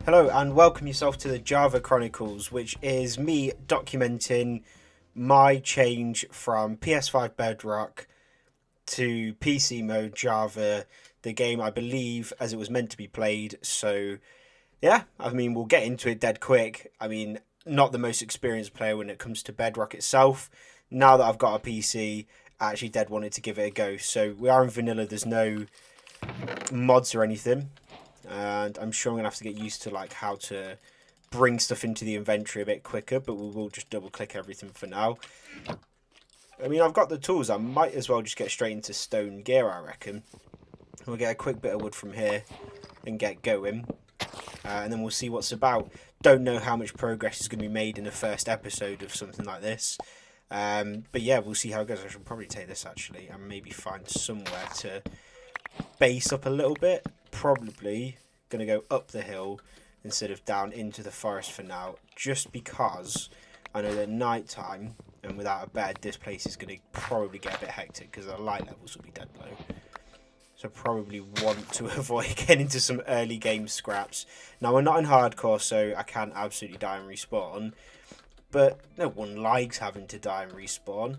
Hello and welcome yourself to the Java Chronicles, which is me documenting my change from PS5 Bedrock to PC mode Java, the game I believe as it was meant to be played. So yeah, we'll get into it dead quick. Not the most experienced player when it comes to Bedrock itself. Now that I've got a PC, I actually dead wanted to give it a go. So we are in vanilla, there's no mods or anything. And I'm sure I'm going to have to get used to like how to bring stuff into the inventory a bit quicker, but we will just double click everything for now. I've got the tools. I might as well just get straight into stone gear, I reckon. We'll get a quick bit of wood from here and get going. And then we'll see what's about. Don't know how much progress is going to be made in the first episode of something like this. But yeah, we'll see how it goes. I should probably take this actually and maybe find somewhere to base up a little bit. Probably going to go up the hill instead of down into the forest for now, just because I know that night time and without a bed this place is going to probably get a bit hectic because the light levels will be dead low. So probably want to avoid getting into some early game scraps. Now we're not in hardcore, so I can absolutely die and respawn, but no one likes having to die and respawn.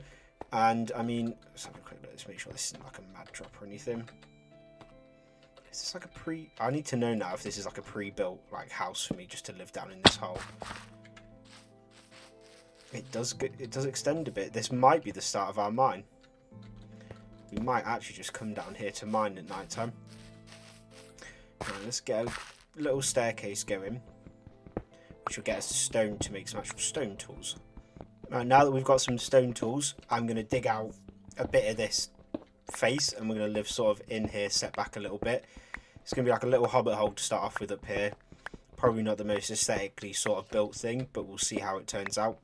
And let's have a quick look. Let's make sure this isn't like a mad drop or anything. Is this like a I need to know now if this is like a pre-built like house for me just to live down in this hole. It does extend a bit. This might be the start of our mine. We might actually just come down here to mine at night time. Right, let's get a little staircase going, which will get us to stone to make some actual stone tools. Right, now that we've got some stone tools, I'm going to dig out a bit of this face and we're going to live sort of in here, set back a little bit. It's going to be like a little hobbit hole to start off with up here. Probably not the most aesthetically sort of built thing, but we'll see how it turns out.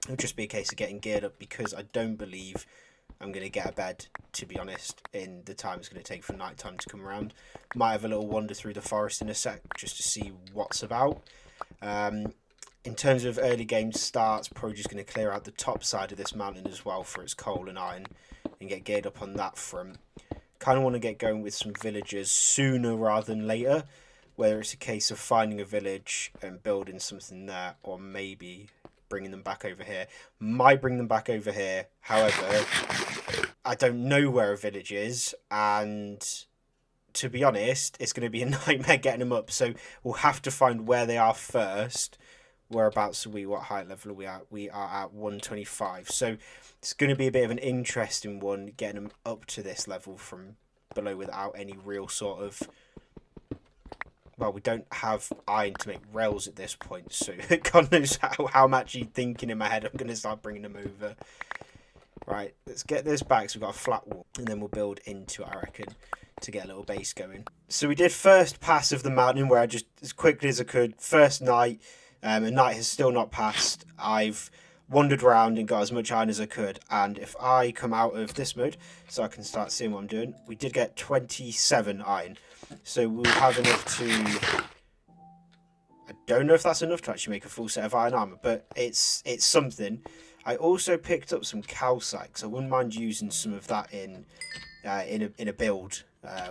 It'll just be a case of getting geared up because I don't believe I'm going to get a bed, to be honest, in the time it's going to take for night time to come around. Might have a little wander through the forest in a sec just to see what's about. In terms of early game starts, probably just going to clear out the top side of this mountain as well for its coal and iron and get geared up on that front. Kind of want to get going with some villagers sooner rather than later, whether it's a case of finding a village and building something there, or maybe bringing them back over here. Might bring them back over here, however, I don't know where a village is, and to be honest, it's going to be a nightmare getting them up, so we'll have to find where they are first. Whereabouts are we? What height level are we at? We are at 125. So it's going to be a bit of an interesting one, getting them up to this level from below without any real sort of... Well, we don't have iron to make rails at this point, so God knows how I'm actually thinking in my head I'm going to start bringing them over. Right, let's get this back so we've got a flat wall, and then we'll build into it, I reckon, to get a little base going. So we did first pass of the mountain where I just, as quickly as I could, first night... and night has still not passed. I've wandered around and got as much iron as I could, and if I come out of this mode so I can start seeing what I'm doing, we did get 27 iron, so we'll have enough to... I don't know if that's enough to actually make a full set of iron armor, but it's something. I also picked up some calcite, so I wouldn't mind using some of that in a build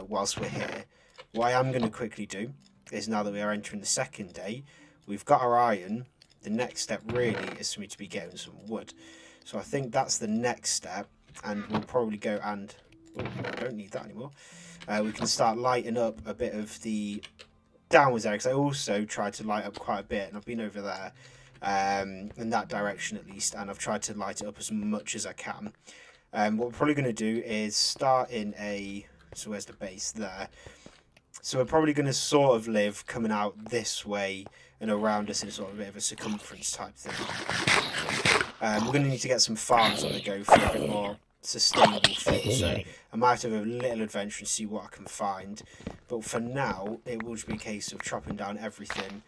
whilst we're here. What I am going to quickly do is, now that we are entering the second day, we've got our iron. The next step really is for me to be getting some wood. So I think that's the next step. And we'll probably go and... Oh, I don't need that anymore. We can start lighting up a bit of the downwards area. Because I also tried to light up quite a bit. And I've been over there. In that direction at least. And I've tried to light it up as much as I can. What we're probably going to do is start in a... So where's the base? There. So we're probably going to sort of live coming out this way and around us in sort of a bit of a circumference type thing. We're going to need to get some farms on the go for a bit more sustainable food. So I might have a little adventure and see what I can find. But for now, it will just be a case of chopping down everything.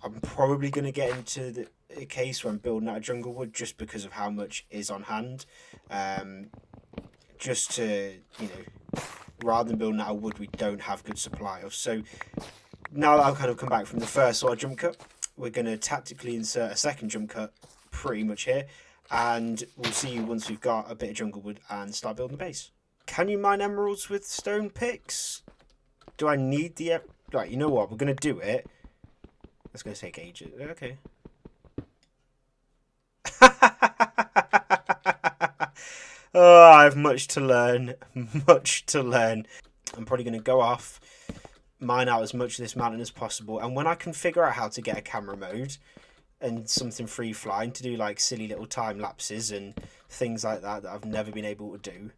I'm probably going to get into a case where I'm building out a jungle wood just because of how much is on hand. Just to, rather than building out a wood we don't have good supply of. So now that I've kind of come back from the first sort of jump cut, we're going to tactically insert a second jump cut pretty much here, and we'll see you once we've got a bit of jungle wood and start building the base. Can you mine emeralds with stone picks? Do I need the... Right, you know what? We're going to do it. That's going to take ages. Okay. Oh, I have much to learn. Much to learn. I'm probably going to go off, mine out as much of this mountain as possible, and when I can figure out how to get a camera mode and something free flying to do like silly little time lapses and things like that that I've never been able to do,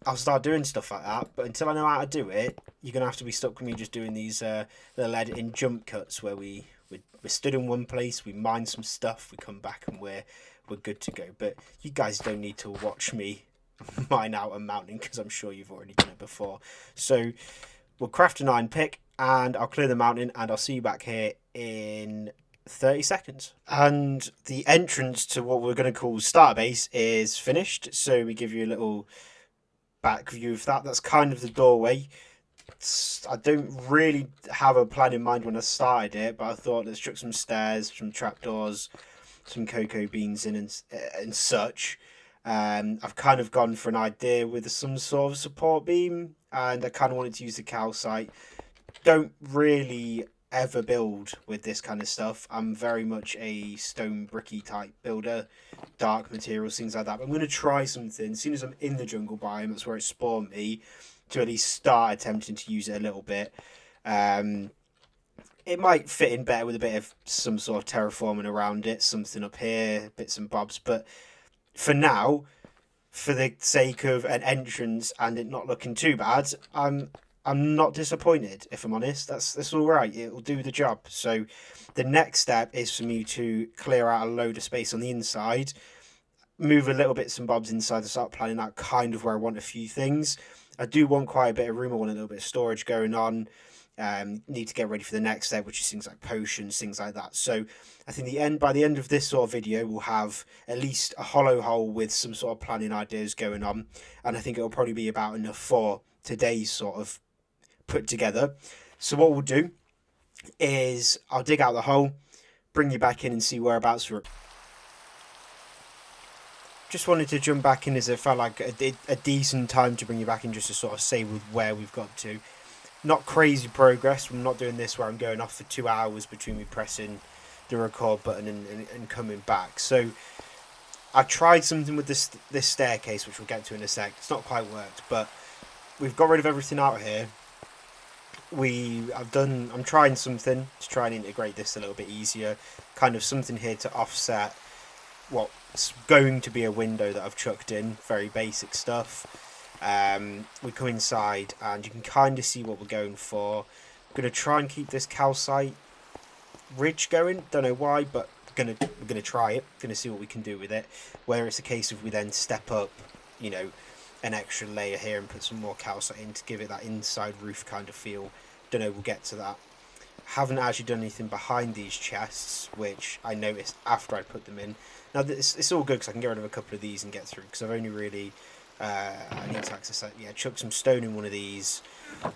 I'll start doing stuff like that. But until I know how to do it, you're going to have to be stuck with me just doing these little editing jump cuts where we're stood in one place, we mine some stuff, we come back and we're good to go. But you guys don't need to watch me mine out a mountain because I'm sure you've already done it before. So we'll craft an iron pick and I'll clear the mountain and I'll see you back here in 30 seconds. And the entrance to what we're going to call starter base is finished. So we give you a little back view of that. That's kind of the doorway. I don't really have a plan in mind when I started it, but I thought let's chuck some stairs, some trapdoors, some cocoa beans in and such. I've kind of gone for an idea with some sort of support beam, and I kind of wanted to use the calcite. Don't really ever build with this kind of stuff. I'm very much a stone bricky type builder, dark materials, things like that. But I'm going to try something as soon as I'm in the jungle biome. That's where it spawned me, to at least start attempting to use it a little bit. It might fit in better with a bit of some sort of terraforming around it, something up here, bits and bobs. But for now, for the sake of an entrance and it not looking too bad, I'm not disappointed, if I'm honest. That's all right. It'll do the job. So the next step is for me to clear out a load of space on the inside, move a little bits and bobs inside to start planning out kind of where I want a few things. I do want quite a bit of room. I want a little bit of storage going on. Need to get ready for the next step, which is things like potions, things like that. So I think by the end of this sort of video, we'll have at least a hollow hole with some sort of planning ideas going on. And I think it'll probably be about enough for today's sort of put together. So what we'll do is I'll dig out the hole, bring you back in and see whereabouts we're. Just wanted to jump back in as it felt like a decent time to bring you back in, just to sort of say with where we've got to. Not crazy progress. I'm not doing this where I'm going off for 2 hours between me pressing the record button and coming back. So I tried something with this staircase, which we'll get to in a sec. It's not quite worked, but we've got rid of everything out here. I'm trying something to try and integrate this a little bit easier. Kind of something here to offset what's going to be a window that I've chucked in. Very basic stuff. We come inside and you can kind of see what we're going for. I'm going to try and keep this calcite ridge going. Don't know why, but we're gonna try it. Going to see what we can do with it. Whether it's a case of we then step up, an extra layer here and put some more calcite in to give it that inside roof kind of feel. Don't know, we'll get to that. Haven't actually done anything behind these chests, which I noticed after I put them in. Now it's all good because I can get rid of a couple of these and get through, because I've only really I need to access that. Yeah, chuck some stone in one of these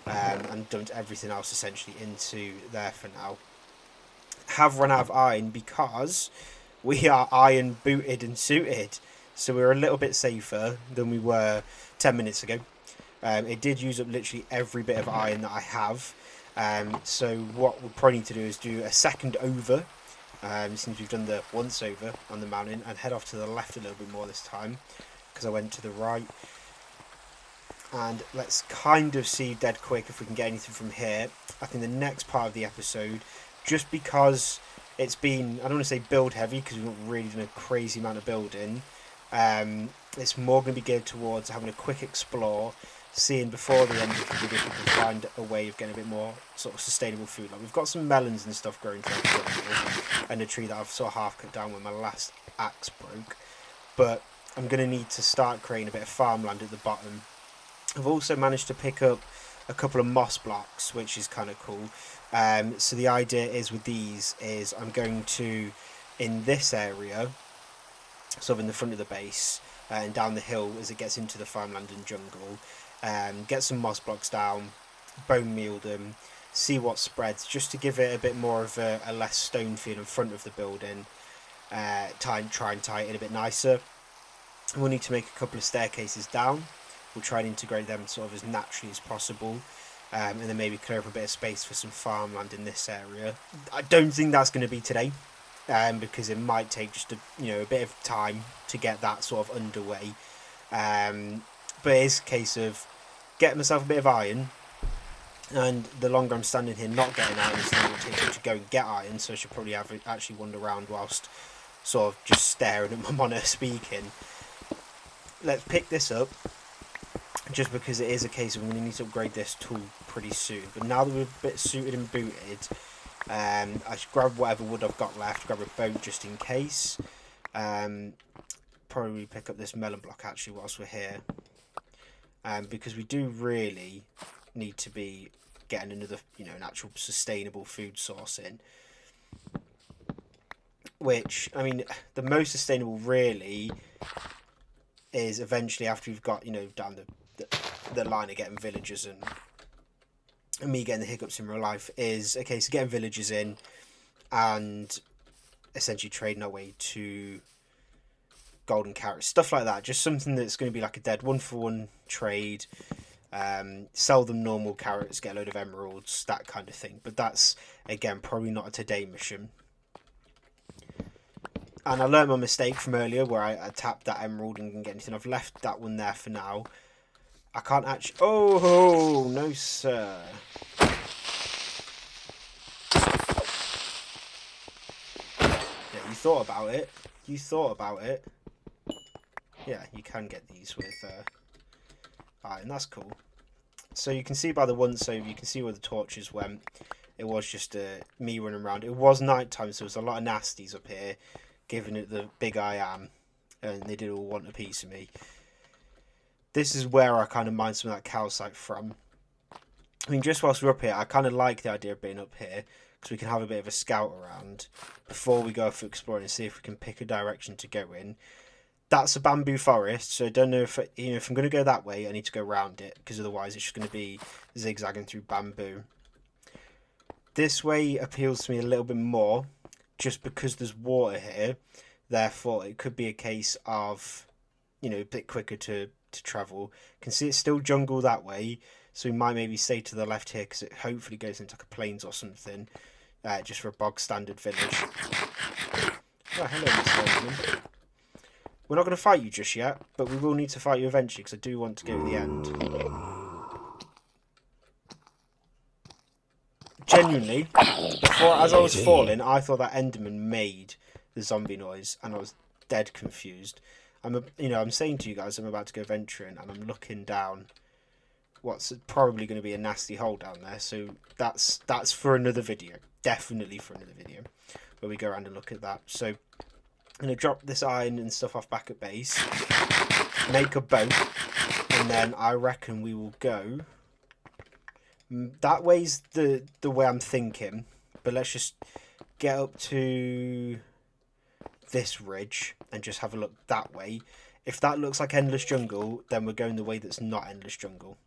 and dumped everything else essentially into there for now. Have run out of iron because we are iron booted and suited, so we're a little bit safer than we were 10 minutes ago. It did use up literally every bit of iron that I have. So what we'll probably need to do is do a second over, since we've done the once over on the mountain, and head off to the left a little bit more this time, because I went to the right. And let's kind of see dead quick if we can get anything from here. I think the next part of the episode, just because it's been, I don't want to say build heavy, because we've not really done a crazy amount of building. It's more going to be geared towards having a quick explore, seeing before the end of the video if we can find a way of getting a bit more sort of sustainable food. Like we've got some melons and stuff growing throughout, and a tree that I've sort of half cut down when my last axe broke. But I'm going to need to start creating a bit of farmland at the bottom. I've also managed to pick up a couple of moss blocks, which is kind of cool. So the idea is with these is I'm going to, in this area, sort of in the front of the base and down the hill as it gets into the farmland and jungle, get some moss blocks down, bone meal them, see what spreads, just to give it a bit more of a less stone feel in front of the building. Try and tie it in a bit nicer. And we'll need to make a couple of staircases down. We'll try and integrate them sort of as naturally as possible. and then maybe clear up a bit of space for some farmland in this area. I don't think that's going to be today, because it might take just a bit of time to get that sort of underway. But it's a case of getting myself a bit of iron, and the longer I'm standing here not getting iron, the longer it takes me to go and get iron, so I should probably actually wander around whilst sort of just staring at my monitor speaking. Let's pick this up, just because it is a case of I'm going to need to upgrade this tool pretty soon. But now that we're a bit suited and booted, I should grab whatever wood I've got left, grab a boat just in case. Probably pick up this melon block actually whilst we're here, because we do really need to be getting another an actual sustainable food source in, which I mean the most sustainable really is eventually after we've got down the line of getting villagers and me getting the hiccups in real life, is a case of getting villagers in and essentially trading our way to golden carrots, stuff like that. Just something that's going to be like a dead 1-for-1 trade. Sell them normal carrots, get a load of emeralds, that kind of thing. But that's, again, probably not a today mission. And I learned my mistake from earlier where I tapped that emerald and didn't get anything. I've left that one there for now. I can't actually... Oh, no, sir. Yeah, you thought about it. You thought about it. Yeah, you can get these with iron. That's cool. So you can see by the once over, you can see where the torches went. It was just me running around. It was night time, so there was a lot of nasties up here, giving it the big I am, and they did all want a piece of me. This is where I kind of mined some of that calcite from. I mean, just whilst we're up here, I kind of like the idea of being up here, because we can have a bit of a scout around before we go for exploring and see if we can pick a direction to go in. That's a bamboo forest, so I don't know if if I'm going to go that way, I need to go around it, because otherwise it's just going to be zigzagging through bamboo. This way appeals to me a little bit more, just because there's water here. Therefore, it could be a case of, a bit quicker to travel. You can see it's still jungle that way, so we might maybe stay to the left here, because it hopefully goes into like a plains or something, just for a bog standard village. Oh, hello, Mr. Enderman. We're not going to fight you just yet, but we will need to fight you eventually, because I do want to go to the end. Genuinely, as I was falling, I thought that Enderman made the zombie noise, and I was dead confused. I'm saying to you guys, I'm about to go venturing, and I'm looking down what's probably going to be a nasty hole down there. So that's for another video, definitely for another video, where we go around and look at that. So I'm going to drop this iron and stuff off back at base, make a boat, and then I reckon we will go. That way's the way I'm thinking, but let's just get up to this ridge and just have a look that way. If that looks like endless jungle, then we're going the way that's not endless jungle,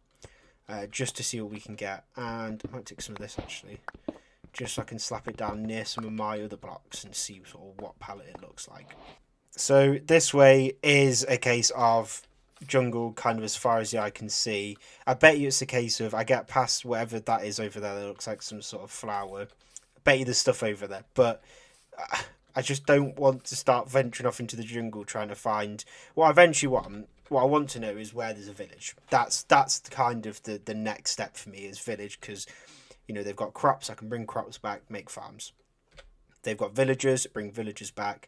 just to see what we can get. And I might take some of this actually, just so I can slap it down near some of my other blocks and see sort of what palette it looks like. So this way is a case of jungle kind of as far as the eye can see. I bet you it's a case of I get past whatever that is over there that looks like some sort of flower. I bet you there's stuff over there, but I just don't want to start venturing off into the jungle trying to find what I eventually want. What I want to know is where there's a village. That's kind of the next step for me, is village, because they've got crops. I can bring crops back, make farms. They've got villagers, bring villagers back,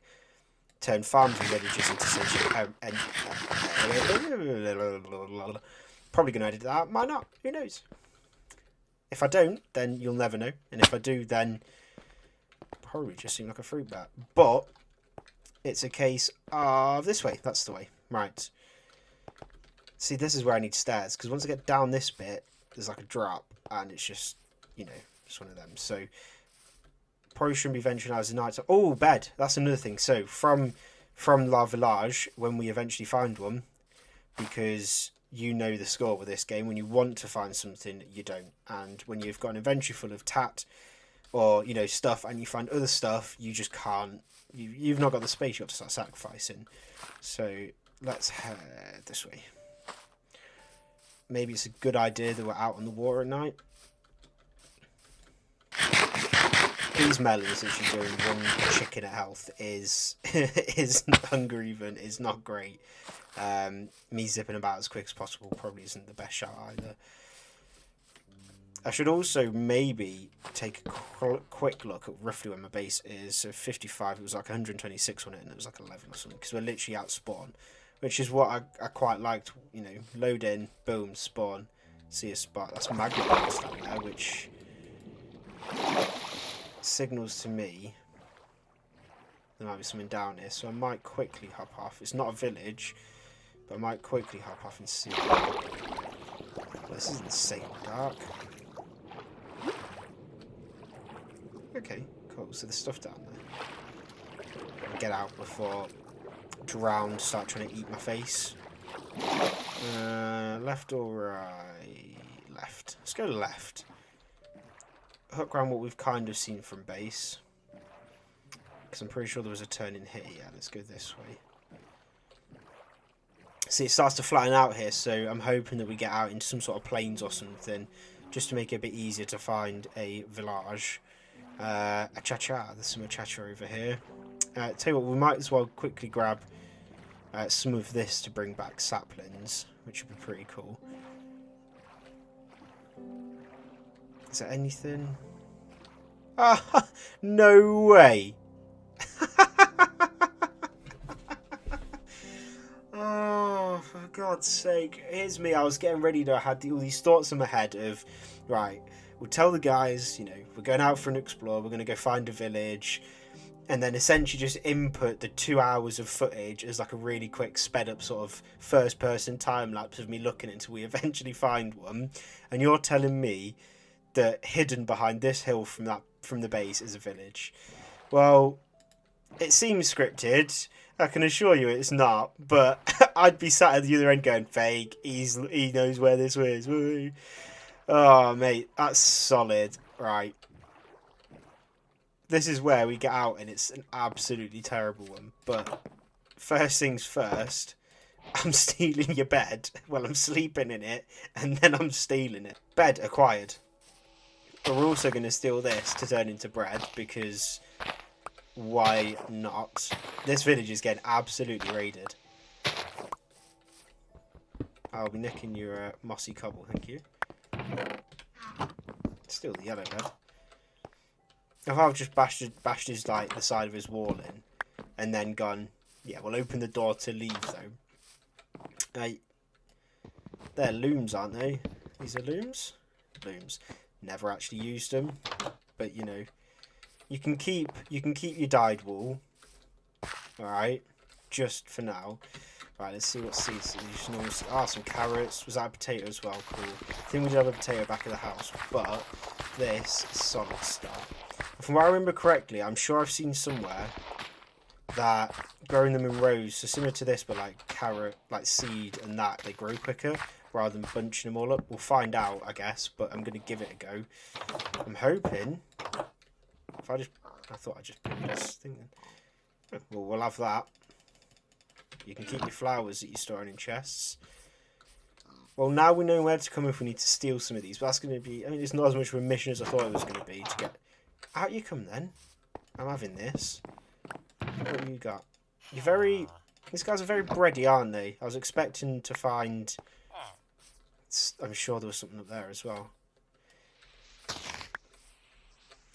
turn farms and villages into probably going to edit that, might not, who knows. If I don't, then you'll never know, and if I do, then probably just seem like a fruit bat. But it's a case of this way. That's the way. Right. See, this is where I need stairs, because once I get down this bit, there's like a drop, and it's just, just one of them. So probably shouldn't be venturing out as a night. Oh, bed. That's another thing. So from La Village, when we eventually find one, because the score with this game, when you want to find something, you don't. And when you've got an inventory full of tat or stuff, and you find other stuff, you just can't. You've not got the space. You have to start sacrificing. So let's head this way. maybe it's a good idea that we're out on the water at night. These melons that she's doing 1 chicken at health is hunger even is not great. Me zipping about as quick as possible probably isn't the best shot either. I should also maybe take a quick look at roughly where my base is. So 55, it was like 126 on it, and it was like 11 or something, because we're literally out spawn, which is what I quite liked. You know, load in, boom, spawn, see a spot. That's magma blocks down there, which signals to me there might be something down here. So I might quickly hop off. It's not a village, but I might quickly hop off and see. This is insanely dark. Okay, cool. So there's stuff down there. Get out before drown start trying to eat my face. Left or right? Left. Let's go left. Hook around what we've kind of seen from base. Because I'm pretty sure there was a turn in here. Yeah, let's go this way. See, it starts to flatten out here, so I'm hoping that we get out into some sort of plains or something, just to make it a bit easier to find a village. A cha-cha, there's some cha-cha over here. Tell you what, we might as well quickly grab some of this to bring back saplings, which would be pretty cool. Is there anything? Ah, no way! Oh, for God's sake. Here's me, I was getting ready to, I had all these thoughts in my head of, right, we'll tell the guys, you know, we're going out for an explore, we're going to go find a village, and then essentially just input the 2 hours of footage as like a really quick sped up sort of first person time lapse of me looking until we eventually find one. And you're telling me that hidden behind this hill from the base is a village. Well, it seems scripted. I can assure you it's not, but I'd be sat at the other end going, fake, he knows where this is. Woo. Oh, mate, that's solid. Right. This is where we get out, and it's an absolutely terrible one. But first things first, I'm stealing your bed while I'm sleeping in it, and then I'm stealing it. Bed acquired. But we're also going to steal this to turn into bread, because why not? This village is getting absolutely raided. I'll be nicking your mossy cobble, thank you. Still the yellow bed. If I've just bashed his like the side of his wall in, and then gone, yeah, we'll open the door to leave though. They're looms, aren't they? These are looms. Looms. Never actually used them, but you know, you can keep your dyed wool. All right, just for now. Right, let's see what seeds. Some carrots. Was that a potato as well? Cool. I think we did have a potato back at the house, but this is solid stuff. From what I remember correctly, I'm sure I've seen somewhere that growing them in rows, so similar to this, but like carrot, like seed and that, they grow quicker rather than bunching them all up. We'll find out, I guess, but I'm going to give it a go. I'm hoping. I thought I just put this thing in. Well, we'll have that. You can keep your flowers that you're storing in chests. Well, now we know where to come if we need to steal some of these. But that's going to be... I mean, it's not as much of a mission as I thought it was going to be to get... Out you come, then. I'm having this. What have you got? You're very... These guys are very bready, aren't they? I was expecting to find... I'm sure there was something up there as well.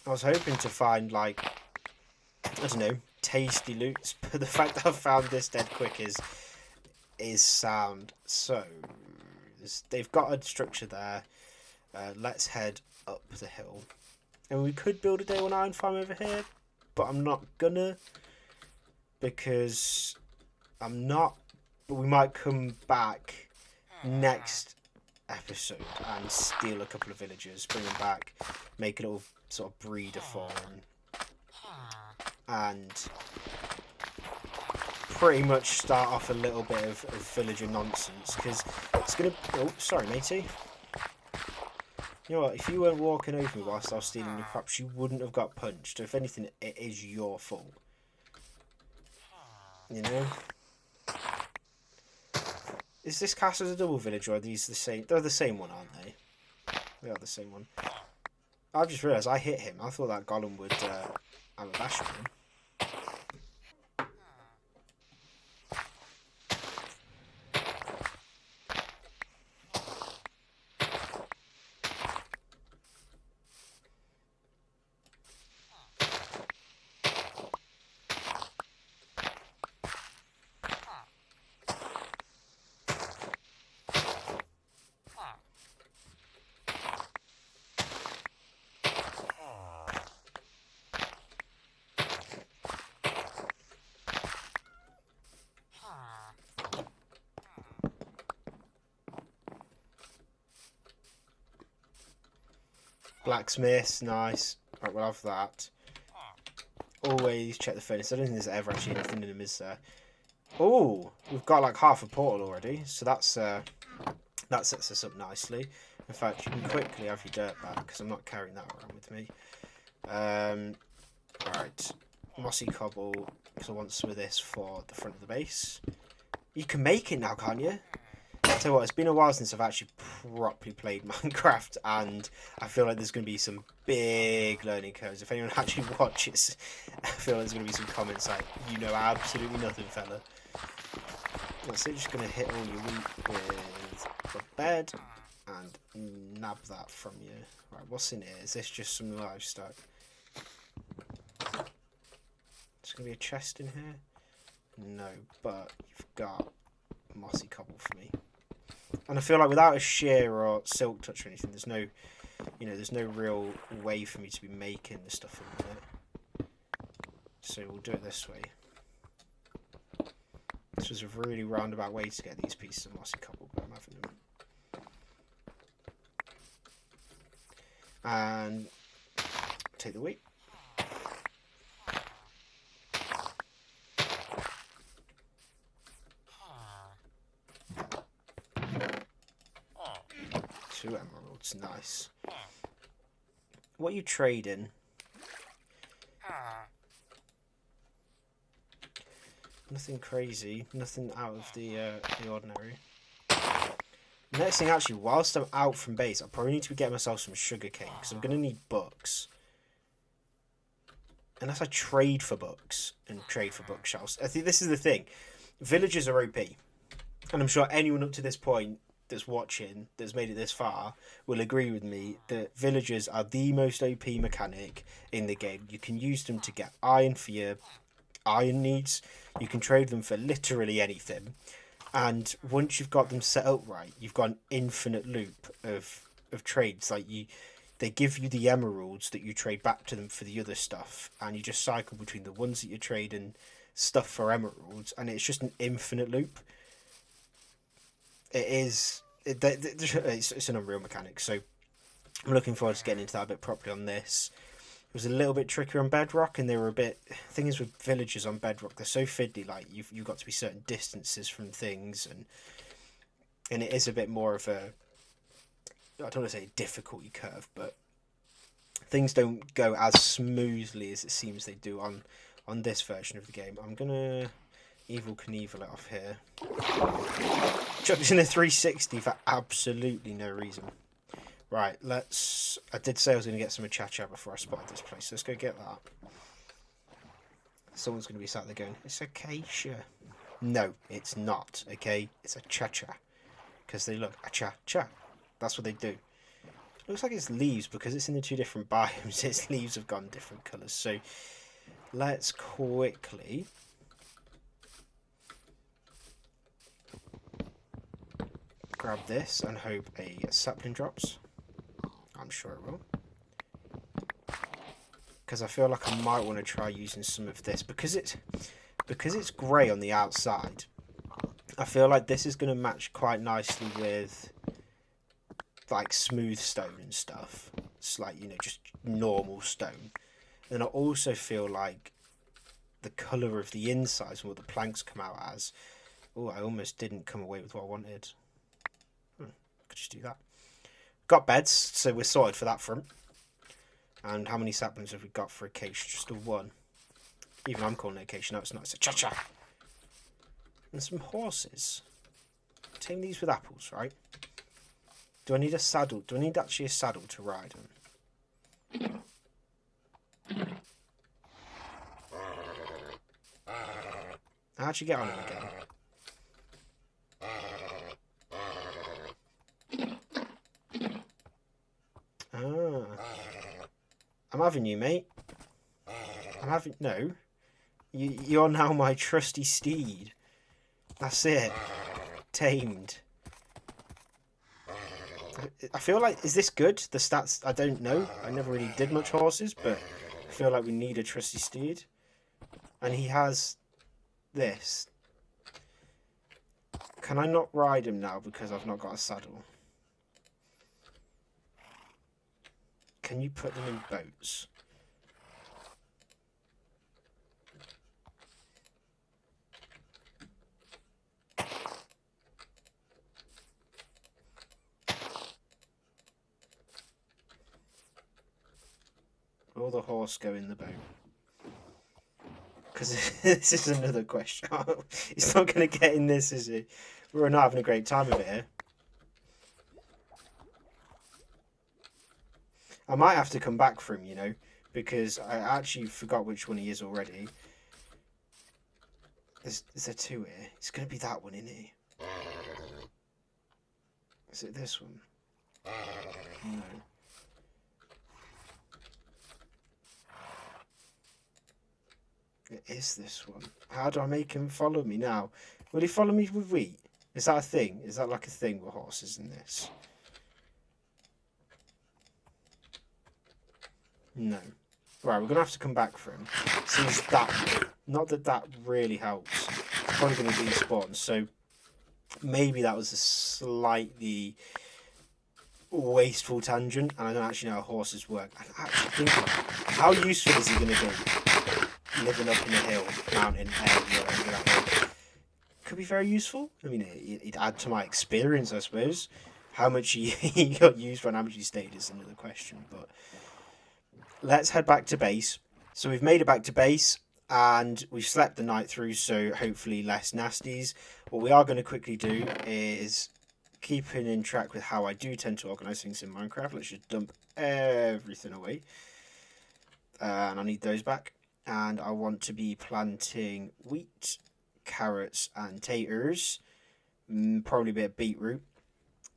I was hoping to find, like... I don't know... tasty loots, but the fact that I've found this dead quick is sound. So they've got a structure there. Let's head up the hill, and we could build a day 1 iron farm over here, but I'm not gonna, because I'm not. But we might come back next episode and steal a couple of villagers, bring them back, make a little sort of breeder farm. And pretty much start off a little bit of villager nonsense, because it's going to... Oh, sorry, matey. You know what, if you weren't walking over me whilst I was stealing your crops, you wouldn't have got punched. If anything, it is your fault. You know? Is this cast as a double village, or are these the same? They're the same one, aren't they? They are the same one. I've just realised I hit him. I thought that golem would have a bash on him. Blacksmiths, nice. Right, we'll have that. Always check the furnace. I don't think there's ever actually anything in them, is there? Oh, we've got like half a portal already, so that's that sets us up nicely. In fact, you can quickly have your dirt back because I'm not carrying that around with me. Right, mossy cobble because I want some of this for the front of the base. You can make it now, can't you? I'll tell you what, it's been a while since I've actually properly played Minecraft, and I feel like there's going to be some big learning curves. If anyone actually watches, I feel like there's going to be some comments like, you know absolutely nothing, fella. So you're just going to hit all your wheat with the bed and nab that from you. Right, what's in here? Is this just some livestock? There's going to be a chest in here? No, but you've got mossy cobble for me. And I feel like without a shear or silk touch or anything, there's no, there's no real way for me to be making the stuff in a minute. So we'll do it this way. This was a really roundabout way to get these pieces of mossy cobble, but I'm having them. And take the wheat. Two emeralds, nice. What are you trading? Nothing crazy, nothing out of the ordinary. Next thing, actually, whilst I'm out from base, I probably need to get myself some sugarcane because I'm going to need books. Unless I trade for books and trade for bookshelves. I think this is the thing. Villagers are OP. And I'm sure anyone up to this point that's watching, that's made it this far, will agree with me that villagers are the most OP mechanic in the game. You can use them to get iron for your iron needs. You can trade them for literally anything. And once you've got them set up right, you've got an infinite loop of trades. Like they give you the emeralds that you trade back to them for the other stuff, and you just cycle between the ones that you're trading stuff for emeralds, and it's just an infinite loop. It's an unreal mechanic, so I'm looking forward to getting into that a bit properly on this. It was a little bit trickier on Bedrock, and they were a bit... The thing is with villagers on Bedrock, they're so fiddly, like, you've got to be certain distances from things, and it is a bit more of a... I don't want to say a difficulty curve, but things don't go as smoothly as it seems they do on this version of the game. I'm going to Evil Knievel it off here. Chucked in a 360 for absolutely no reason. Right, I did say I was going to get some cha-cha before I spotted this place. Let's go get that. Someone's going to be sat there going, it's acacia. No, it's not, okay? It's a cha-cha. Because they look a cha-cha. That's what they do. Looks like it's leaves because it's in the two different biomes. Its leaves have gone different colours. So let's quickly... grab this and hope a sapling drops. I'm sure it will. Because I feel like I might want to try using some of this. Because it's grey on the outside, I feel like this is going to match quite nicely with like smooth stone and stuff. It's like, just normal stone. And I also feel like the colour of the insides and what the planks come out as. Oh, I almost didn't come away with what I wanted. Could just do that. Got beds, so we're sorted for that front. And how many saplings have we got for acacia? Just a one. Even I'm calling it acacia. No, it's not. It's a cha-cha. And some horses. tame these with apples, right? Do I need a saddle? Do I need actually a saddle to ride them? How'd you get on him again? Ah. I'm having you, mate. I'm having... No. You're now my trusty steed. That's it. Tamed. I feel like... Is this good? The stats... I don't know. I never really did much horses, but I feel like we need a trusty steed. And he has this. Can I not ride him now because I've not got a saddle? Can you put them in boats? Will the horse go in the boat? Because this is another question. He's not going to get in this, is he? We're not having a great time of it here. I might have to come back for him, you know, because I actually forgot which one he is already. Is there two here? It's going to be that one, isn't he? Is it this one? No. It is this one. How do I make him follow me now? Will he follow me with wheat? Is that a thing? Is that like a thing with horses in this? No. Right, we're going to have to come back for him. Since that... Not that that really helps. It's probably going to despawn. So, maybe that was a slightly wasteful tangent. And I don't actually know how horses work. I actually think... How useful is he going to be? Living up in a hill, mountain, area, could be very useful. I mean, it'd add to my experience, I suppose. How much he got used for and how much he stayed is another question. But let's head back to base. So we've made it back to base and we've slept the night through, so hopefully less nasties. What we are going to quickly do is keeping in track with how I do tend to organise things in Minecraft. Let's just dump everything away. And I need those back. And I want to be planting wheat, carrots and taters. Probably a bit of beetroot.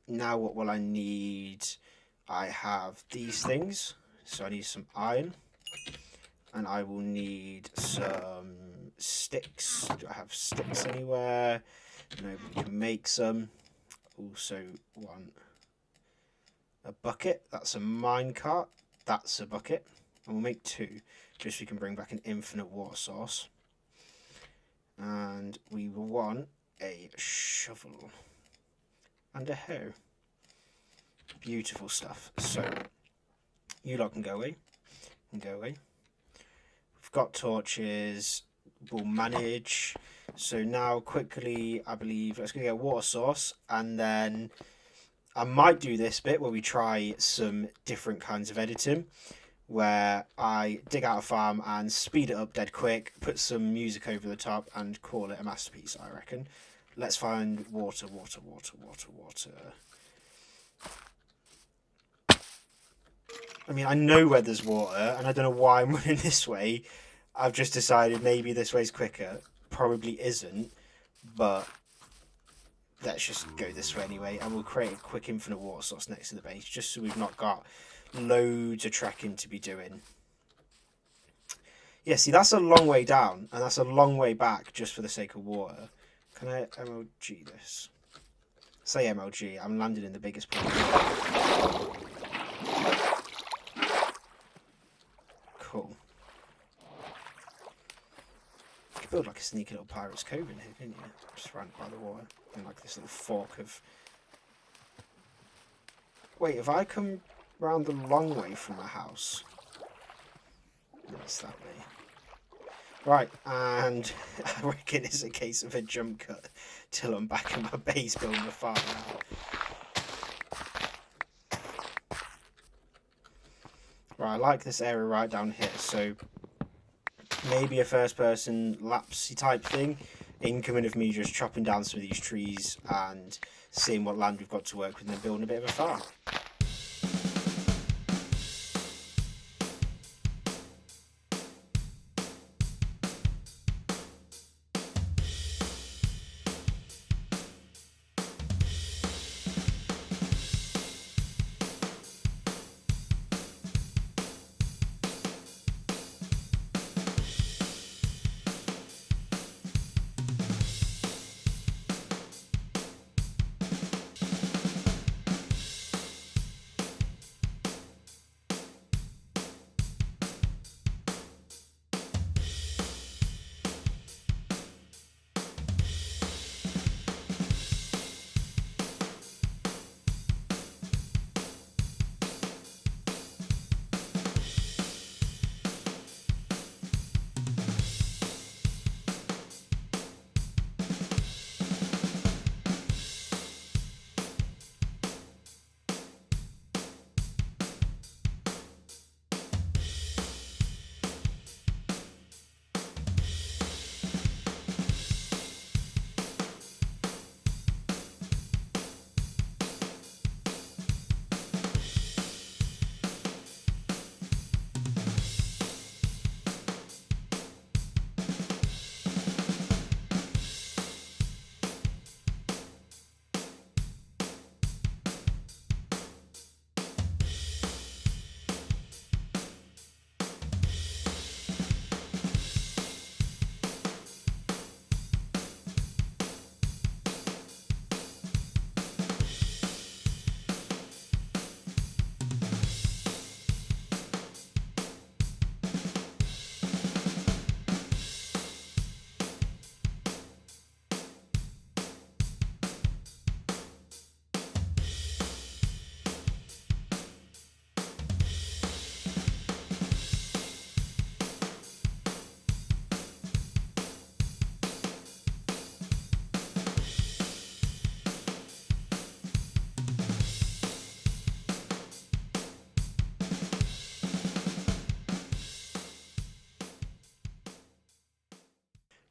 Now what will I need? I have these things. So I need some iron. And I will need some sticks. Do I have sticks anywhere? No, we can make some. Also want a bucket. That's a minecart. That's a bucket. And we'll make two. Just so we can bring back an infinite water source. And we will want a shovel and a hoe. Beautiful stuff. So, you lot can go away. We've got torches. We'll manage. So now, quickly, I believe, let's go get a water source. And then I might do this bit where we try some different kinds of editing, where I dig out a farm and speed it up dead quick, put some music over the top and call it a masterpiece, I reckon. Let's find water. I mean, I know where there's water, and I don't know why I'm running this way. I've just decided maybe this way's quicker. Probably isn't, but let's just go this way anyway, and we'll create a quick infinite water source next to the base, just so we've not got loads of trekking to be doing. Yeah, see, that's a long way down, and that's a long way back just for the sake of water. Can I MLG this? Say MLG, I'm landing in the biggest place. Cool. You could build like a sneaky little pirate's cove in here, couldn't you? Just surrounded by the water. And like this little fork of... Wait, if I come round the long way from my house... That's that way. Right, and I reckon it's a case of a jump cut till I'm back in my base building the farm now. Right, I like this area right down here, so maybe a first person lapsy type thing. incoming of me just chopping down some of these trees and seeing what land we've got to work with and then building a bit of a farm.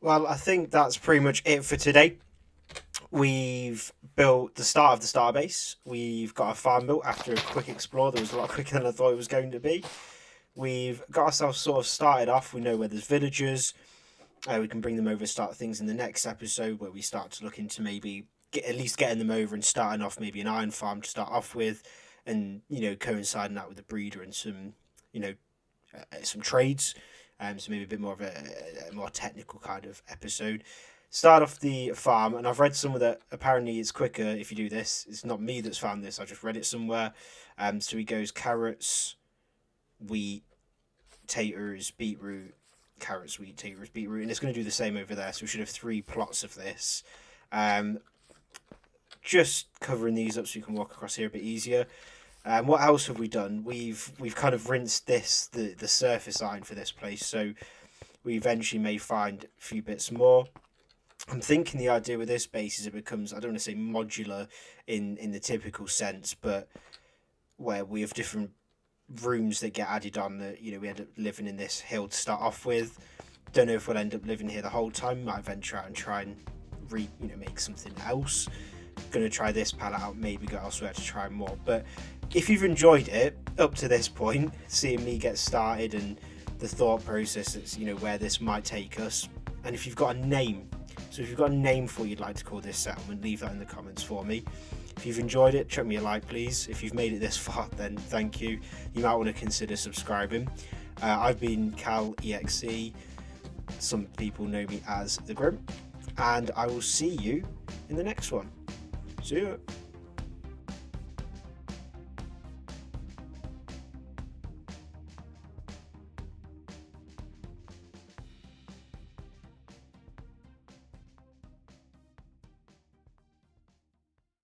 Well, I think that's pretty much it for today. We've built the start of the starbase. We've got our farm built after a quick explore. That was a lot quicker than I thought it was going to be. We've got ourselves sort of started off. We know where there's villagers. We can bring them over, start things in the next episode where we start to look into maybe at least getting them over and starting off maybe an iron farm to start off with, and coinciding that with the breeder and some some trades. So maybe a bit more of a more technical kind of episode. Start off the farm, and I've read somewhere that apparently it's quicker if you do this. It's not me that's found this. I just read it somewhere. So he goes carrots, wheat, taters, beetroot, carrots, wheat, taters, beetroot, and it's going to do the same over there. So we should have 3 plots of this. Just covering these up so you can walk across here a bit easier. What else have we done? We've kind of rinsed the surface iron for this place, so we eventually may find a few bits more. I'm thinking the idea with this base is it becomes, I don't want to say modular in the typical sense, but where we have different rooms that get added on. That we end up living in this hill to start off with. Don't know if we'll end up living here the whole time. Might venture out and try and make something else. Gonna try this palette out, maybe go elsewhere to try more. But if you've enjoyed it up to this point, seeing me get started and the thought process that's where this might take us, and if you've got a name, so if you've got a name for what you'd like to call this settlement, leave that in the comments for me. If you've enjoyed it, chuck me a like please. If you've made it this far, then thank you. You might want to consider subscribing. I've been Cal EXE. Some people know me as the Grimm, and I will see you in the next one. See you.